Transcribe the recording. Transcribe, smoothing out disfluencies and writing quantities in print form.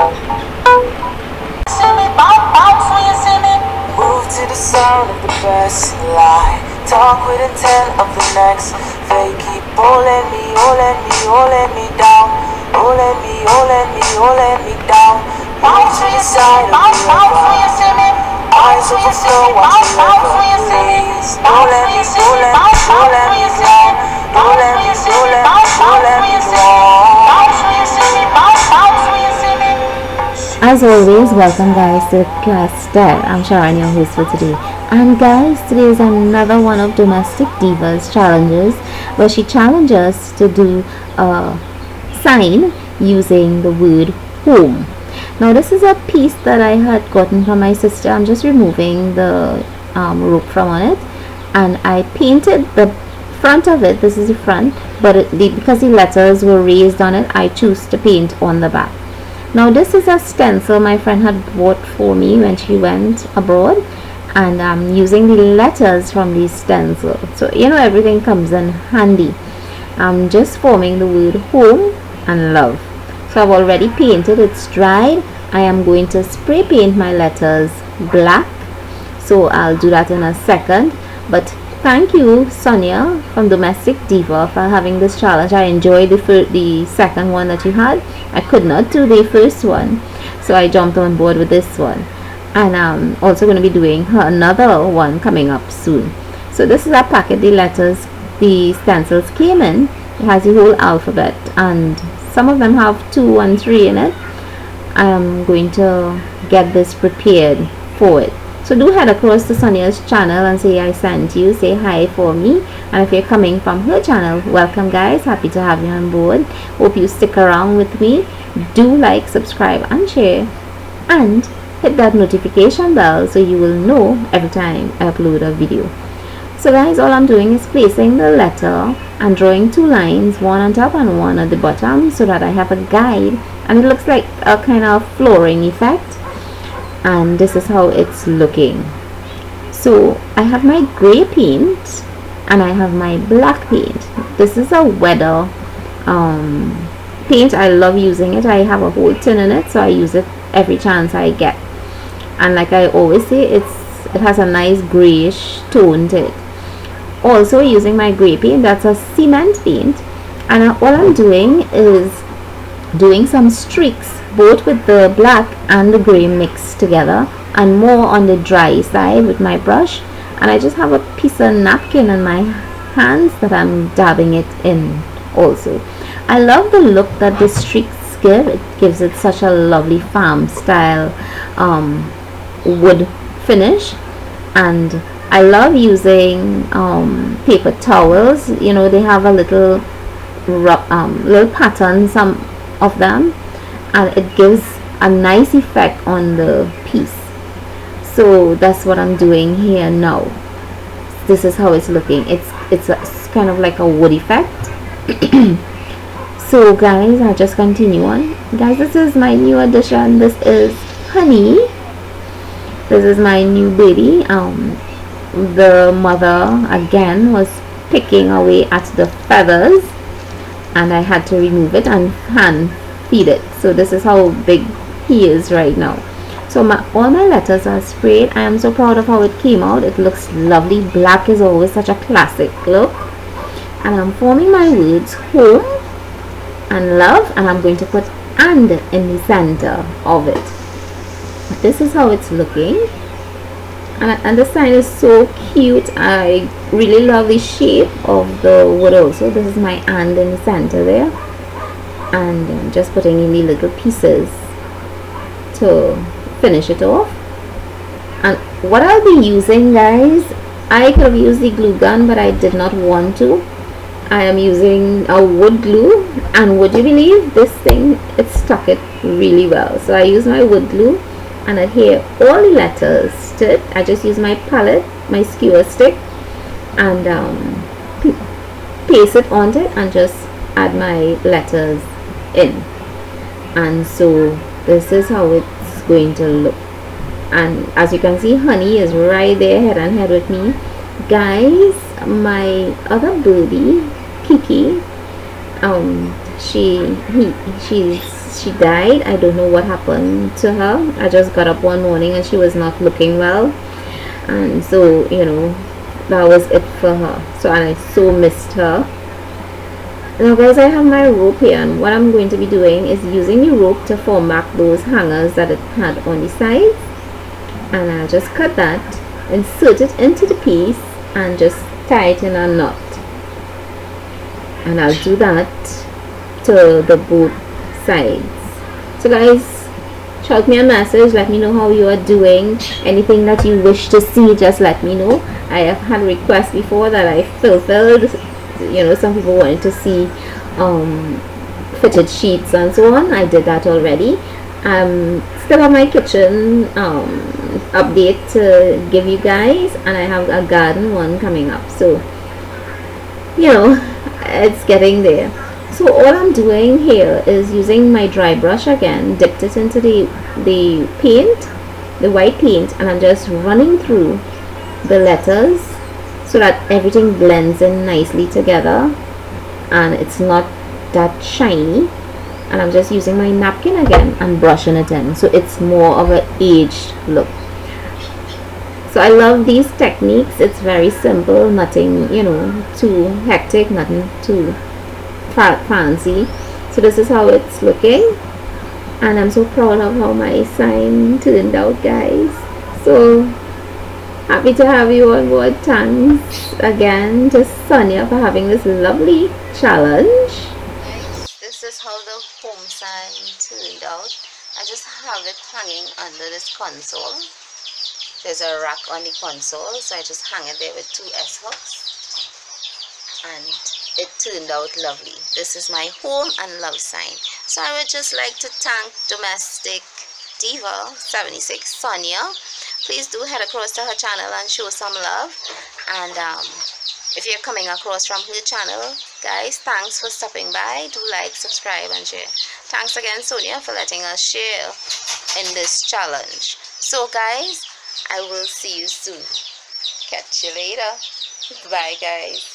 See me bounce when you see me. Move to the sound of the best lie. Talk with intent of the next. They keep holding me, holding me, holding me down. Holding me, holding me, holding me down. Bounce to the side of the river. Eyes overflow, watch the river blaze. Don't let me, don't let me, don't let me down. Don't let me, don't let me, don't let me down. Bounce when you see me, bounce when you see me. As always, welcome guys to Theclastyle. I'm Sharon, your host for today. And guys, today is another one of Domestic Divas challenges, where she challenges us to do a sign using the word home. Now this is a piece that I had gotten from my sister. I'm just removing the rope from on it, and I painted the front of it. This is the front, but because the letters were raised on it, I choose to paint on the back. Now this is a stencil my friend had bought for me when she went abroad, and I'm using the letters from the stencil, so everything comes in handy. I'm just forming the word home and love. So I've already painted, it's dried. I am going to spray paint my letters black, so I'll do that in a second. But thank you Sonia from Domestic Diva for having this challenge. I enjoyed the second one that you had. I could not do the first one, so I jumped on board with this one, and I'm also going to be doing another one coming up soon. So this is a packet the stencils came in. It has the whole alphabet, and some of them have 2 and 3 in it. I'm going to get this prepared for it. So do head across to Sonia's channel and say I sent you, say hi for me. And if you're coming from her channel, welcome guys, happy to have you on board. Hope you stick around with me. Do like, subscribe and share, and hit that notification bell so you will know every time I upload a video. So guys, all I'm doing is placing the letter and drawing 2 lines, one on top and one at the bottom, so that I have a guide, and it looks like a kind of flooring effect. And this is how it's looking. So I have my gray paint and I have my black paint. This is a weather paint. I love using it. I have a whole tin in it, so I use it every chance I get. And like I always say, it has a nice grayish tone to it. Also using my gray paint, that's a cement paint, and all I'm doing is doing some streaks, both with the black and the gray mixed together, and more on the dry side with my brush. And I just have a piece of napkin in my hands that I'm dabbing it in also. I love the look that the streaks give. It gives it such a lovely farm style wood finish. And I love using paper towels. They have a little pattern, some of them, and it gives a nice effect on the piece. So that's what I'm doing here now. This is how it's looking. It's kind of like a wood effect. So guys, I'll just continue on. Guys, this is my new addition. This is Honey. This is my new baby. The mother again was picking away at the feathers, and I had to remove it and hand feed it. So this is how big he is right now. So all my letters are sprayed. I am so proud of how it came out. It looks lovely. Black is always such a classic look. And I'm forming my words home and love, and I'm going to put and in the center of it. This is how it's looking. And the sign is so cute. I really love the shape of the wood also. This is my and in the center there, and I'm just putting in the little pieces to finish it off. And what I'll be using, guys, I could have used the glue gun, but I did not want to. I am using a wood glue, and would you believe this thing, it stuck it really well. So I use my wood glue and adhere all the letters to it. I just use my palette, my skewer stick, and paste it onto it and just add my letters in. And so this is how it's going to look. And as you can see, Honey is right there head and head with me. Guys, my other birdie, Kiki, she's she died. I don't know what happened to her. I just got up one morning and she was not looking well, and so that was it for her. So I so missed her. Now guys, I have my rope here, and what I'm going to be doing is using the rope to form back those hangers that it had on the sides, and I'll just cut that, insert it into the piece, and just tie it in a knot. And I'll do that to the both sides. So guys, shout me a message, let me know how you are doing. Anything that you wish to see, just let me know. I have had requests before that I fulfilled. Some people wanted to see fitted sheets and so on. I did that already. Still have my kitchen update to give you guys, and I have a garden one coming up, so it's getting there. So all I'm doing here is using my dry brush again, dipped it into the paint, the white paint, and I'm just running through the letters so that everything blends in nicely together and it's not that shiny. And I'm just using my napkin again and brushing it in, so it's more of an aged look. So I love these techniques. It's very simple, nothing too hectic, nothing too fancy. So this is how it's looking, and I'm so proud of how my sign turned out, guys. So happy to have you on board. Thanks again to Sonia for having this lovely challenge. This is how the home sign turned out. I just have it hanging under this console. There's a rack on the console, so I just hang it there with 2 S-hooks, and it turned out lovely. This is my home and love sign. So I would just like to thank Domestic Diva 76 Sonia. Please do head across to her channel and show some love. And if you're coming across from her channel, guys, thanks for stopping by. Do like, subscribe, and share. Thanks again, Sonia, for letting us share in this challenge. So guys, I will see you soon. Catch you later. Bye guys.